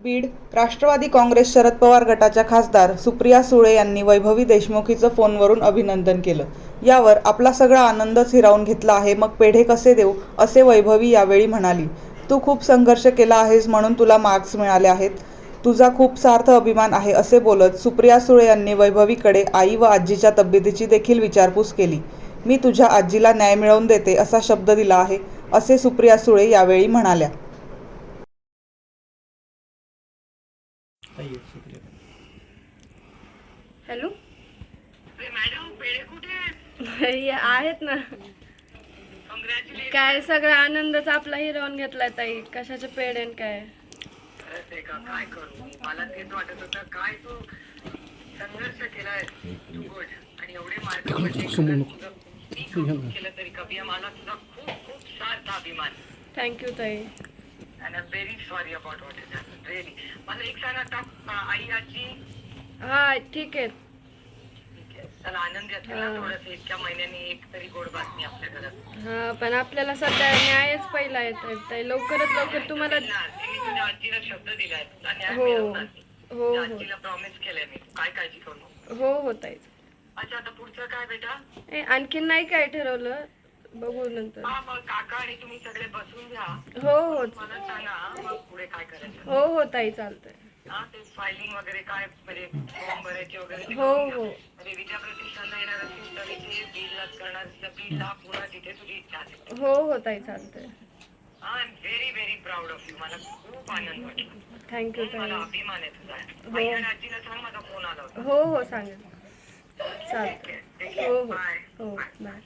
बीड राष्ट्रवादी काँग्रेस शरद पवार गटाच्या खासदार सुप्रिया सुळे यांनी वैभवी देशमुख हिचं फोनवरून अभिनंदन केलं. यावर आपला सगळा आनंदच हिरावून घेतला आहे, मग पेढे कसे देऊ, असे वैभवी यावेळी म्हणाली. तू खूप संघर्ष केला आहेस म्हणून तुला मार्क्स मिळाले आहेत. तुझा खूप सार्थ अभिमान आहे, असे बोलत सुप्रिया सुळे यांनी वैभवीकडे आई व आजीच्या तब्येतीची देखील विचारपूस केली. मी तुझ्या आजीला न्याय मिळवून देते असा शब्द दिला आहे, असे सुप्रिया सुळे यावेळी म्हणाल्या. हॅलो मॅडम पेढे कुठे आहेत ना. काय सगळा आनंदच आपला हिरावून घेतलाय ताई. कशाचे पेढे आणि काय. खरंच आहे का? काय करू, मला तेच वाटत होतं. काय तू संघर्ष केलाय तू गुड. आणि एवढे मार्क केलं तरी कभी मला तुझा खूप खूप सार्थ अभिमान. थँक्यू ताई. And I am very sorry about what is happen really. मला एक सांग आता, आई आजी हा ठीक आहे. चला आनंद असेल ना थोडस. इतक्या महिन्यांनी एक तरी गोड बातमी आपल्या घरात. हा पण आपल्याला सध्या न्यायच पहिला येत ताई. लवकरात लवकर तुम्हाला. मी तुझ्या आजीला शब्द दिलाय, तुला न्याय हो मिळवणार. हो हो आजीला प्रॉमिस केलंय मी. काय काळजी करू नको. हो हो ताई. अच्छा आता पुढचं काय बेटा? आणखीन नाही काय ठरवलं, बघू नंतर. हा मग काका आणि तुम्ही सगळे बसून घ्या. हो हो मला सांगा मग पुढे काय करायचं. हो हो ताई चालतंय. हा ते फायलिंग वगैरे काय म्हणजे फॉर्म भरायचे वगैरे ते हो करून घ्या. हो म्हणजे विद्या प्रतिष्ठानला येणार असेल तर इथे बिल करणार बिलला पुन्हा तिथे तुझी इच्छा असेल. हो हो ताई चालतंय. I am very very proud of you. मला खूप आनंद वाटला. थँक्यू ताई. मला अभिमान आहे तुझा. आई आणि आजीला सांग माझा फोन आला होता. हो हो सांगेल. चालतंय. ठीक आहे. हो हो बाय. हो बाय.